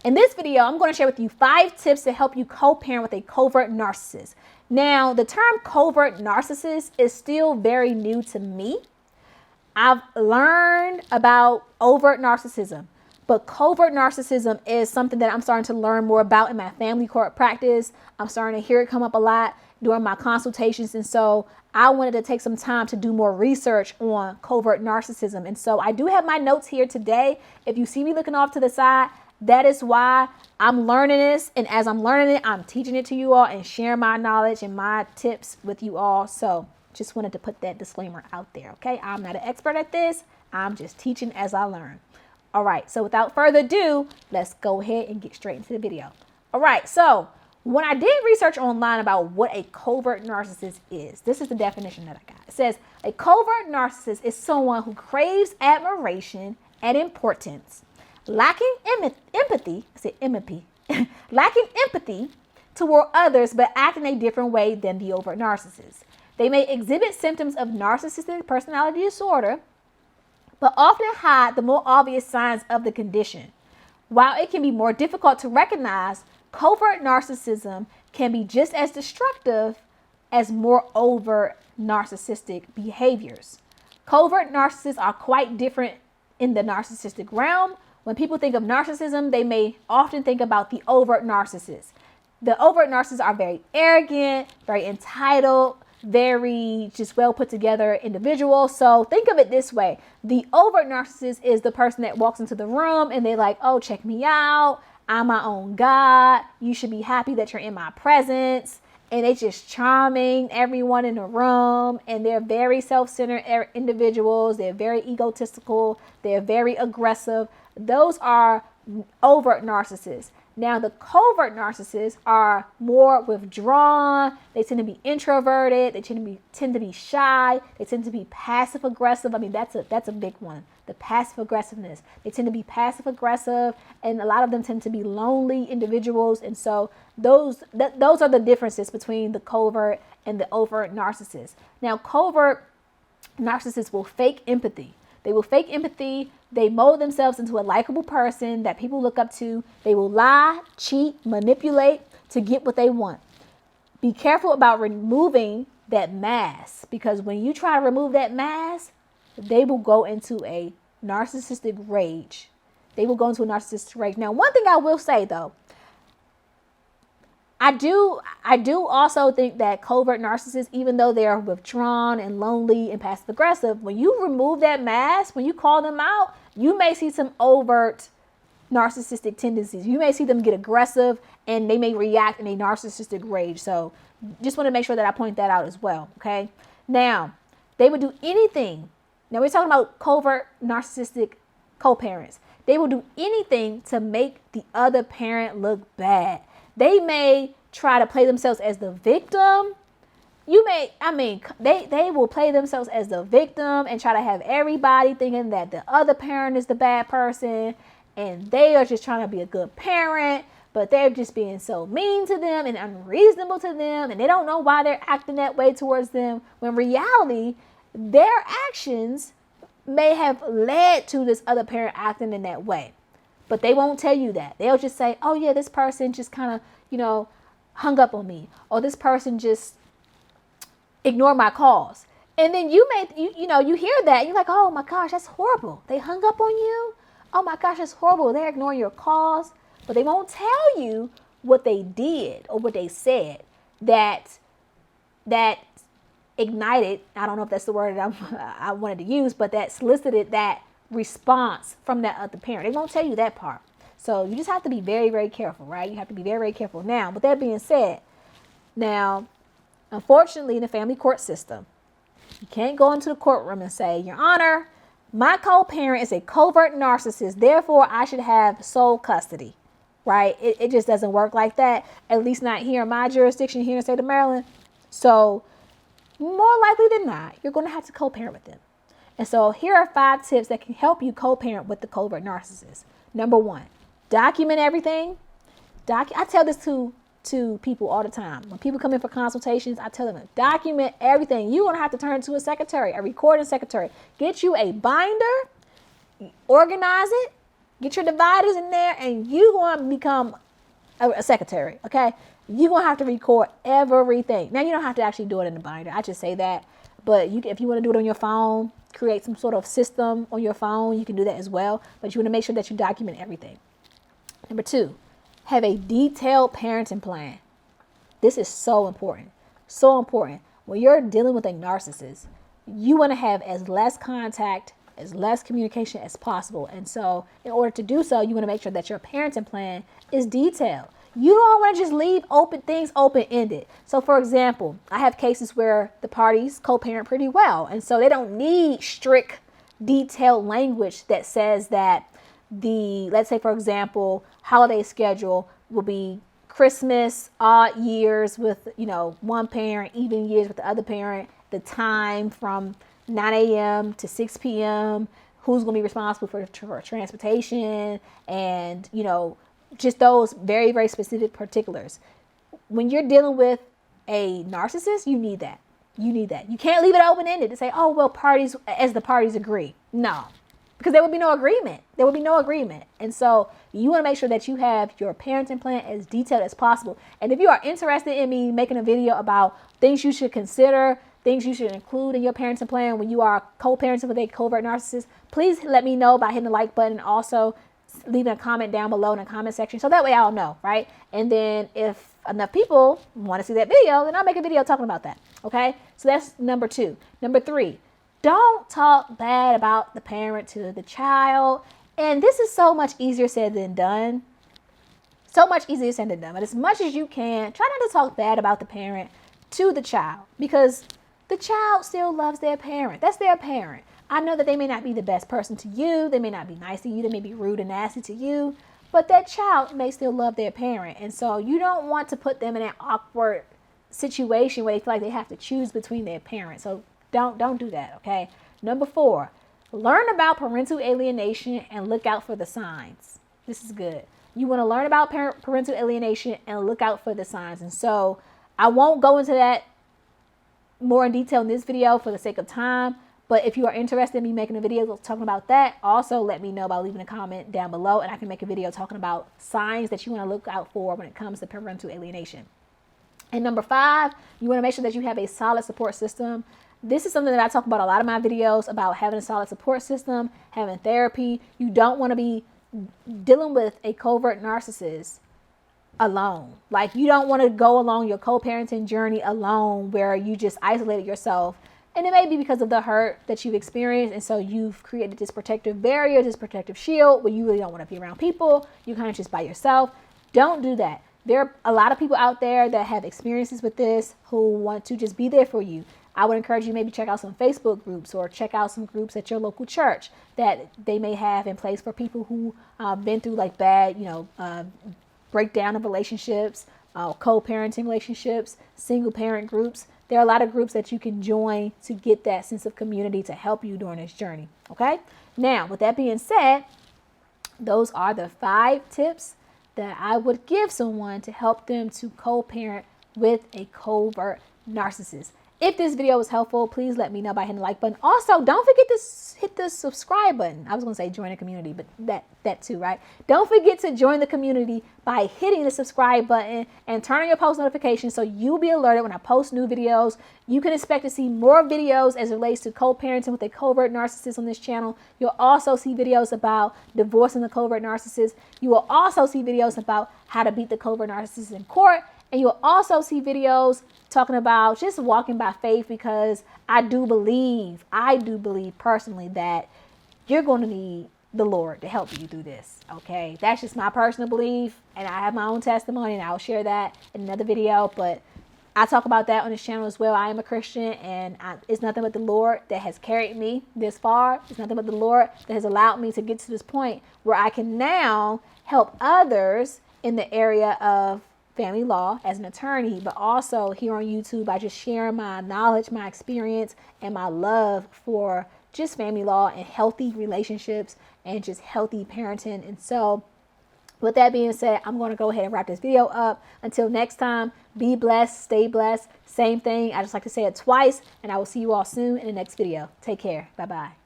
In this video, I'm going to share with you 5 tips to help you co-parent with a covert narcissist. Now, the term covert narcissist is still very new to me. I've learned about overt narcissism, but covert narcissism is something that I'm starting to learn more about in my family court practice. I'm starting to hear it come up a lot during my consultations. And so I wanted to take some time to do more research on covert narcissism. And so I do have my notes here today. If you see me looking off to the side, that is why I'm learning this. And as I'm learning it, I'm teaching it to you all and sharing my knowledge and my tips with you all. So just wanted to put that disclaimer out there. Okay. I'm not an expert at this. I'm just teaching as I learn. All right. So without further ado, let's go ahead and get straight into the video. All right. So when I did research online about what a covert narcissist is, this is the definition that I got. It says a covert narcissist is someone who craves admiration and importance, lacking empathy toward others, but act in a different way than the overt narcissist. They may exhibit symptoms of narcissistic personality disorder, but often hide the more obvious signs of the condition. While it can be more difficult to recognize, covert narcissism can be just as destructive as more overt narcissistic behaviors. Covert narcissists are quite different in the narcissistic realm. When people think of narcissism, they may often think about the overt narcissist. The overt narcissists are very arrogant, very entitled, very just well put together individuals. So think of it this way. The overt narcissist is the person that walks into the room and they're like, oh, check me out. I'm my own God. You should be happy that you're in my presence. And they just charming everyone in the room. And they're very self-centered individuals. They're very egotistical. They're very aggressive. Those are overt narcissists. Now, the covert narcissists are more withdrawn. They tend to be introverted. They tend to be shy. They tend to be passive aggressive. I mean, that's a big one. The passive aggressiveness. They tend to be passive aggressive, and a lot of them tend to be lonely individuals. And so those are the differences between the covert and the overt narcissist. Now, covert narcissists will fake empathy. They will fake empathy. They mold themselves into a likable person that people look up to. They will lie, cheat, manipulate to get what they want. Be careful about removing that mask, because when you try to remove that mask, they will go into a narcissistic rage. They will go into a narcissistic rage. Now, one thing I will say, though, I do also think that covert narcissists, even though they're withdrawn and lonely and passive aggressive, when you remove that mask, when you call them out, you may see some overt narcissistic tendencies. You may see them get aggressive and they may react in a narcissistic rage. So just want to make sure that I point that out as well. Okay. Now, they would do anything. Now we're talking about covert narcissistic co-parents. They will do anything to make the other parent look bad. They may try to play themselves as the victim. They will play themselves as the victim and try to have everybody thinking that the other parent is the bad person and they are just trying to be a good parent, but they're just being so mean to them and unreasonable to them, and they don't know why they're acting that way towards them, when in reality, their actions may have led to this other parent acting in that way. But they won't tell you that. They'll just say, oh yeah, this person just kind of, hung up on me. Or this person just ignored my calls. And then you hear that. And you're like, oh my gosh, that's horrible. They hung up on you. Oh my gosh, that's horrible. They're ignoring your calls. But they won't tell you what they did or what they said that ignited, I don't know if that's the word that I wanted to use, but that solicited that response from that other parent. They won't tell you that part. So you just have to be very, very careful, right? You have to be very, very careful. Now, with that being said, unfortunately, in the family court system, you can't go into the courtroom and say, Your Honor, my co-parent is a covert narcissist, therefore I should have sole custody, right? It just doesn't work like that, at least not here in my jurisdiction here in the state of Maryland. So more likely than not, you're going to have to co-parent with them. And so here are 5 tips that can help you co-parent with the covert narcissist. Number 1, document everything. I tell this to people all the time. When people come in for consultations, I tell them to document everything. You're going to have to turn to a secretary, a recording secretary. Get you a binder, organize it, Get your dividers in there, and you're going to become a secretary, okay? You're going to have to record everything. Now, you don't have to actually do it in the binder. I just say that. But if you want to do it on your phone, create some sort of system on your phone, you can do that as well. But you want to make sure that you document everything. Number 2, have a detailed parenting plan. This is so important. So important. When you're dealing with a narcissist, you want to have as less contact, as less communication as possible. And so in order to do so, you want to make sure that your parenting plan is detailed. You don't want to just leave things open-ended. So for example, I have cases where the parties co-parent pretty well. And so they don't need strict, detailed language that says that let's say for example, holiday schedule will be Christmas, odd years with, one parent, even years with the other parent, the time from 9 a.m. to 6 p.m., who's going to be responsible for transportation, and, just those very, very specific particulars. When you're dealing with a narcissist, you need that. You can't leave it open-ended to say, oh, well, parties as the parties agree. No, because there would be no agreement. And so you want to make sure that you have your parenting plan as detailed as possible. And if you are interested in me making a video about things you should consider, things you should include in your parenting plan when you are co-parenting with a covert narcissist, please let me know by hitting the like button, and also leaving a comment down below in the comment section. So that way I'll know, right? And then if enough people want to see that video, then I'll make a video talking about that. Okay? So that's number 2. Number 3, don't talk bad about the parent to the child. And this is so much easier said than done. So much easier said than done. But as much as you can, try not to talk bad about the parent to the child, because the child still loves their parent. That's their parent. I know that they may not be the best person to you. They may not be nice to you. They may be rude and nasty to you. But that child may still love their parent. And so you don't want to put them in an awkward situation where they feel like they have to choose between their parents. So don't do that, okay? Number 4, learn about parental alienation and look out for the signs. This is good. You want to learn about parental alienation and look out for the signs. And so I won't go into that more in detail in this video for the sake of time. But if you are interested in me making a video talking about that, also let me know by leaving a comment down below, and I can make a video talking about signs that you want to look out for when it comes to parental alienation. And number 5, you want to make sure that you have a solid support system. This is something that I talk about a lot of my videos, about having a solid support system, having therapy. You don't want to be dealing with a covert narcissist alone. Like, you don't want to go along your co-parenting journey alone where you just isolated yourself. And it may be because of the hurt that you've experienced. And so you've created this protective barrier, this protective shield where you really don't want to be around people. You're kind of just by yourself. Don't do that. There are a lot of people out there that have experiences with this who want to just be there for you. I would encourage you maybe check out some Facebook groups or check out some groups at your local church that they may have in place for people who been through like bad, breakdown of relationships, co-parenting relationships, single parent groups. There are a lot of groups that you can join to get that sense of community to help you during this journey. Okay. Now, with that being said, those are the 5 tips that I would give someone to help them to co-parent with a covert narcissist. If this video was helpful, please let me know by hitting the like button. Also, don't forget to hit the subscribe button. I was going to say join the community, but that too, right? Don't forget to join the community by hitting the subscribe button and turn on your post notifications so you'll be alerted when I post new videos. You can expect to see more videos as it relates to co-parenting with a covert narcissist on this channel. You'll also see videos about divorcing the covert narcissist. You will also see videos about how to beat the covert narcissist in court. And you'll also see videos talking about just walking by faith, because I do believe personally that you're going to need the Lord to help you through this. Okay, that's just my personal belief, and I have my own testimony, and I'll share that in another video. But I talk about that on this channel as well. I am a Christian, and it's nothing but the Lord that has carried me this far. It's nothing but the Lord that has allowed me to get to this point where I can now help others in the area of family law as an attorney, but also here on YouTube by just sharing my knowledge, my experience, and my love for just family law and healthy relationships and just healthy parenting. And so with that being said, I'm going to go ahead and wrap this video up. Until next time, be blessed, stay blessed. Same thing. I just like to say it twice, and I will see you all soon in the next video. Take care. Bye-bye.